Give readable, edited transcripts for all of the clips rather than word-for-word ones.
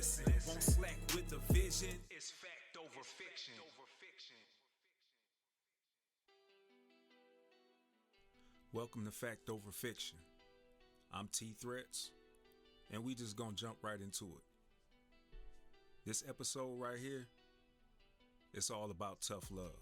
listen, won't slack with the vision. It's fact over fiction. Welcome to Fact Over Fiction. I'm T Threats, and we just gonna jump right into it. This episode right here, it's all about tough love.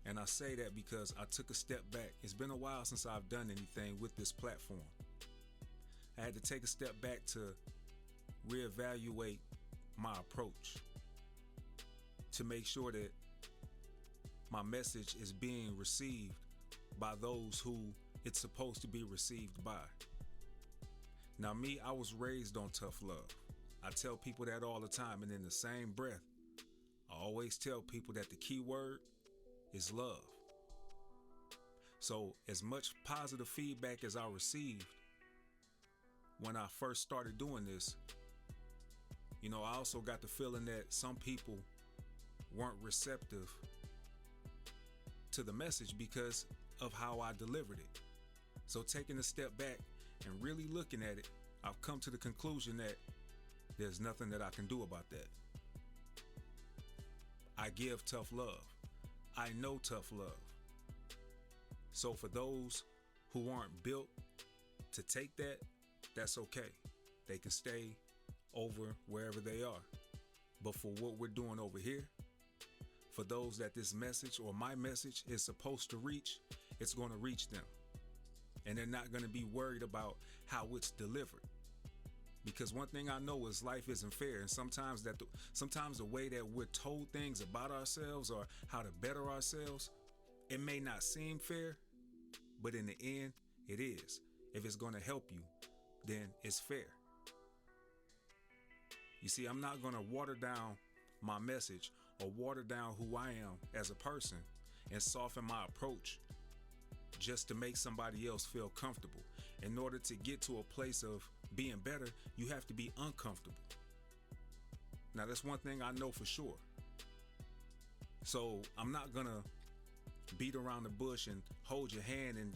And I say that because I took a step back. It's been a while since I've done anything with this platform. I had to take a step back to reevaluate my approach, to make sure that my message is being received by those who it's supposed to be received by. Now me, I was raised on tough love. I tell people that all the time, and in the same breath, I always tell people that the key word is love. So as much positive feedback as I received when I first started doing this, I also got the feeling that some people weren't receptive to the message because of how I delivered it. So taking a step back and really looking at it, I've come to the conclusion that there's nothing that I can do about that. I give tough love. I know tough love. So for those who aren't built to take that, that's okay. They can stay over wherever they are. But for what we're doing over here, for those that this message or my message is supposed to reach, it's going to reach them. And they're not going to be worried about how it's delivered. Because one thing I know is life isn't fair, and sometimes the way that we're told things about ourselves or how to better ourselves, it may not seem fair, but in the end, it is. If it's going to help you, then it's fair. You see, I'm not going to water down my message or water down who I am as a person and soften my approach just to make somebody else feel comfortable. In order to get to a place of being better, you have to be uncomfortable. Now, that's one thing I know for sure. So I'm not gonna beat around the bush and hold your hand and,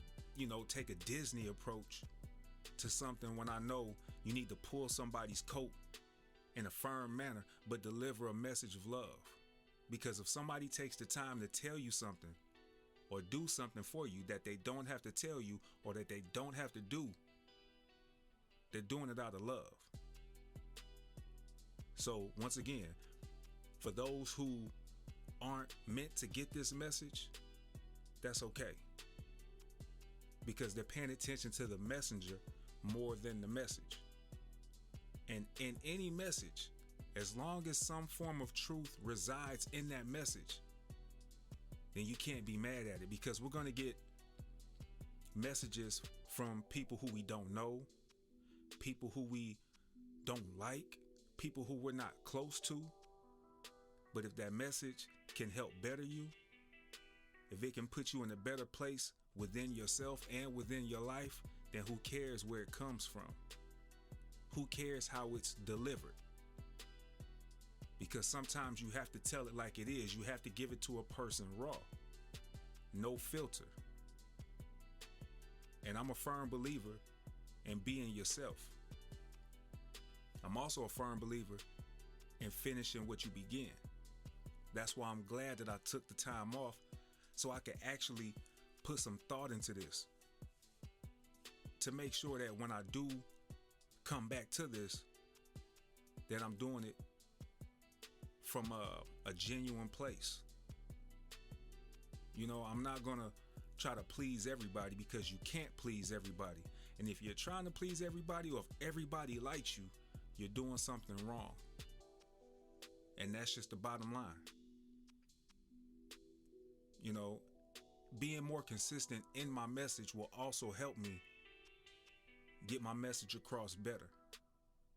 take a Disney approach to something when I know you need to pull somebody's coat in a firm manner, but deliver a message of love. Because if somebody takes the time to tell you something or do something for you that they don't have to tell you or that they don't have to do, they're doing it out of love. So once again, for those who aren't meant to get this message, that's okay. Because they're paying attention to the messenger more than the message. And in any message, as long as some form of truth resides in that message, then you can't be mad at it, because we're going to get messages from people who we don't know, people who we don't like, people who we're not close to. But if that message can help better you, if it can put you in a better place within yourself and within your life, then who cares where it comes from? Who cares how it's delivered? Because sometimes you have to tell it like it is. You have to give it to a person raw. No filter. And I'm a firm believer in being yourself. I'm also a firm believer in finishing what you begin. That's why I'm glad that I took the time off so I could actually put some thought into this, to make sure that when I do come back to this, that I'm doing it from a genuine place. I'm not gonna try to please everybody, because you can't please everybody. And if you're trying to please everybody, or if everybody likes you, you're doing something wrong. And that's just the bottom line. Being more consistent in my message will also help me get my message across better.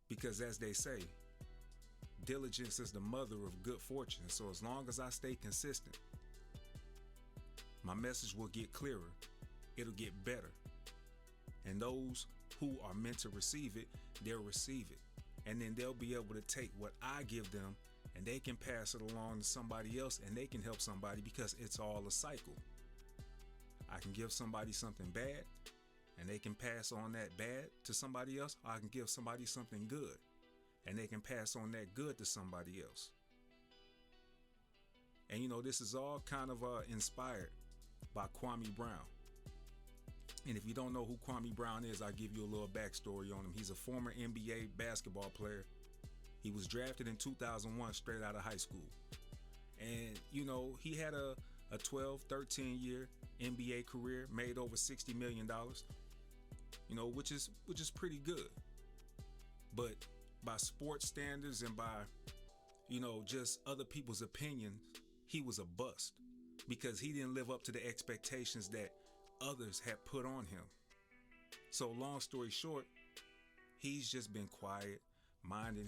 Because as they say, diligence is the mother of good fortune. So as long as I stay consistent, my message will get clearer. It'll get better. And those who are meant to receive it, they'll receive it. And then they'll be able to take what I give them and they can pass it along to somebody else, and they can help somebody, because it's all a cycle. I can give somebody something bad and they can pass on that bad to somebody else, or I can give somebody something good and they can pass on that good to somebody else. And this is all kind of inspired by Kwame Brown. And if you don't know who Kwame Brown is, I'll give you a little backstory on him. He's a former NBA basketball player. He was drafted in 2001 straight out of high school. And, he had a 12, 13-year NBA career, made over $60 million, which is pretty good. But by sports standards and by, just other people's opinions, he was a bust because he didn't live up to the expectations that others had put on him. So long story short, he's just been quiet, minding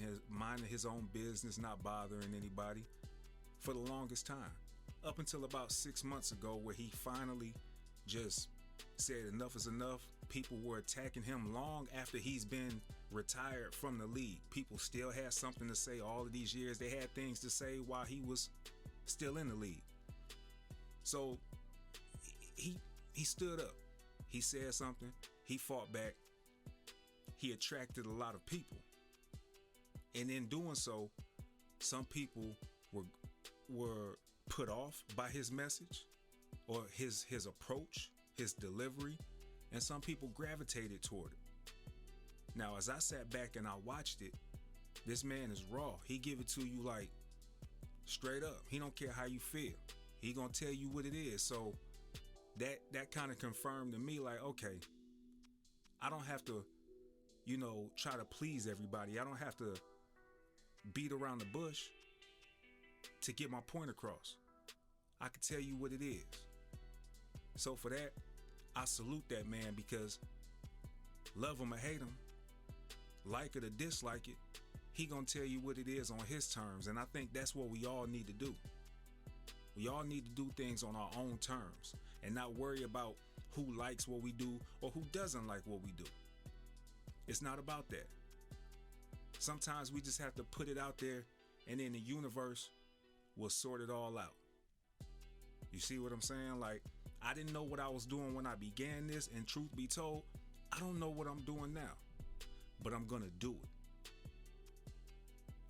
his own business, not bothering anybody for the longest time. Up until about 6 months ago, where he finally just said enough is enough. People were attacking him long after he's been retired from the league. People still had something to say all of these years. They had things to say while he was still in the league. So he stood up. He said something. He fought back. He attracted a lot of people. And in doing so, some people were put off by his message or his approach, his delivery, and some people gravitated toward it. Now, as I sat back and I watched it, this man is raw. He give it to you like straight up. He don't care how you feel. He gonna tell you what it is. So that kind of confirmed to me, like, okay, I don't have to, try to please everybody. I don't have to beat around the bush to get my point across. I can tell you what it is. So for that, I salute that man, because love him or hate him, like it or dislike it, he gonna tell you what it is on his terms. And I think that's what we all need to do. We all need to do things on our own terms and not worry about who likes what we do or who doesn't like what we do. It's not about that. Sometimes we just have to put it out there, and then the universe will sort it all out. You see what I'm saying? Like, I didn't know what I was doing when I began this, and truth be told, I don't know what I'm doing now, but I'm gonna do it.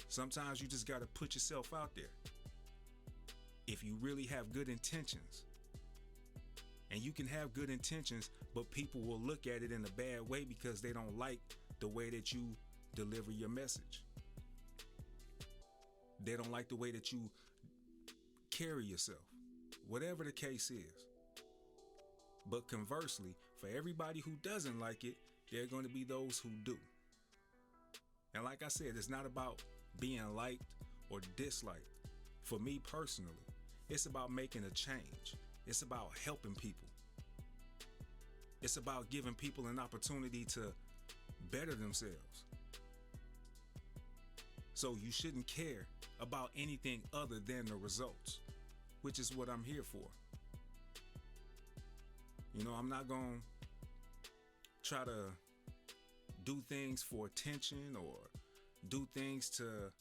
Sometimes you just gotta put yourself out there. If you really have good intentions, and you can have good intentions, but people will look at it in a bad way because they don't like the way that you deliver your message. They don't like the way that you carry yourself, whatever the case is. But conversely, for everybody who doesn't like it, there are going to be those who do. And like I said, it's not about being liked or disliked. For me personally, it's about making a change. It's about helping people. It's about giving people an opportunity to better themselves. So you shouldn't care about anything other than the results, which is what I'm here for. I'm not going to try to do things for attention or do things to,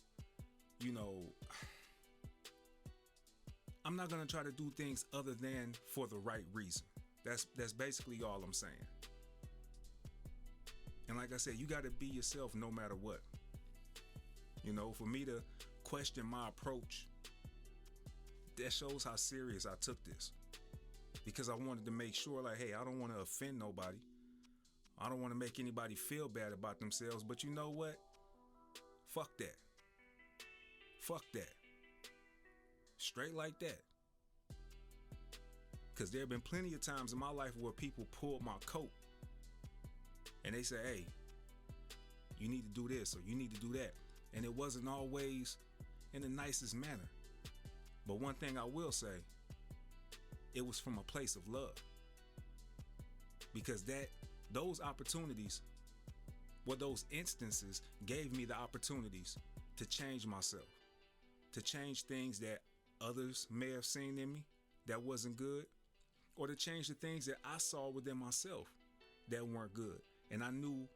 I'm not going to try to do things other than for the right reason. That's basically all I'm saying. And like I said, you got to be yourself no matter what. For me to question my approach, that shows how serious I took this. Because I wanted to make sure, like, hey, I don't want to offend nobody. I don't want to make anybody feel bad about themselves. But you know what? Fuck that. Fuck that. Straight like that. Because there have been plenty of times in my life where people pulled my coat and they say, hey, you need to do this or you need to do that. And it wasn't always in the nicest manner. But one thing I will say, it was from a place of love. Because those opportunities, those instances gave me the opportunities to change myself, to change things that others may have seen in me that wasn't good, or to change the things that I saw within myself that weren't good and I knew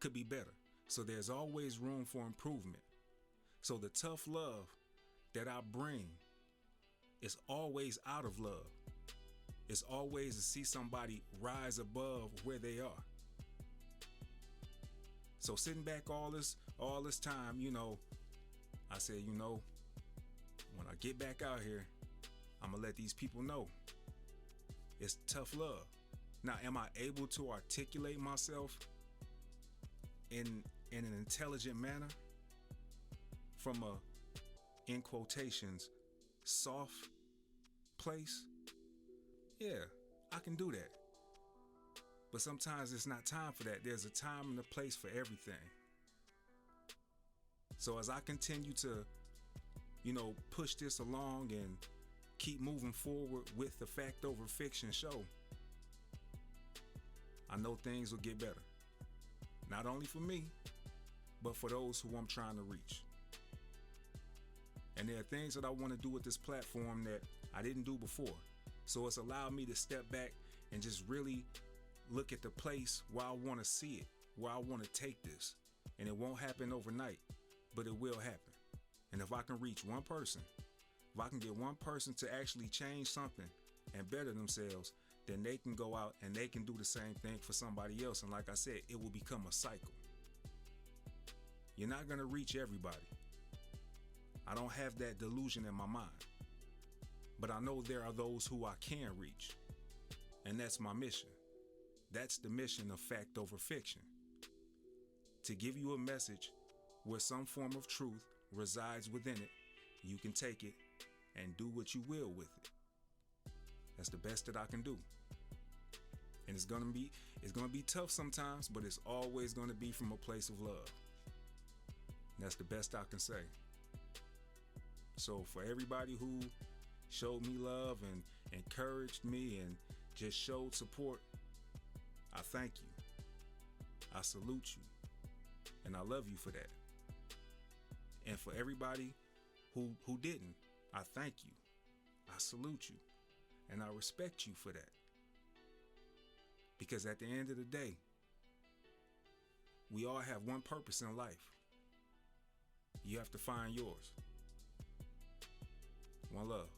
could be better. So there's always room for improvement. So the tough love that I bring is always out of love. It's always to see somebody rise above where they are. So sitting back all this time, I said, when I get back out here, I'm gonna let these people know it's tough love. Now, am I able to articulate myself in an intelligent manner from a, in quotations, soft place? Yeah, I can do that. But sometimes it's not time for that. There's a time and a place for everything. So as I continue to, push this along and keep moving forward with the Fact Over Fiction show, I know things will get better. Not only for me, but for those who I'm trying to reach. And there are things that I want to do with this platform that I didn't do before. So it's allowed me to step back and just really look at the place where I want to see it, where I want to take this. And it won't happen overnight, but it will happen. And if I can reach one person, if I can get one person to actually change something and better themselves, then they can go out and they can do the same thing for somebody else. And like I said, it will become a cycle. You're not going to reach everybody. I don't have that delusion in my mind. But I know there are those who I can reach. And that's my mission. That's the mission of Fact Over Fiction. To give you a message where some form of truth resides within it, you can take it and do what you will with it. That's the best that I can do. And it's gonna be tough sometimes, but it's always gonna be from a place of love. And that's the best I can say. So for everybody who showed me love and encouraged me and just showed support, I thank you. I salute you. And I love you for that. And for everybody who didn't, I thank you. I salute you. And I respect you for that. Because at the end of the day, we all have one purpose in life. You have to find yours. One love.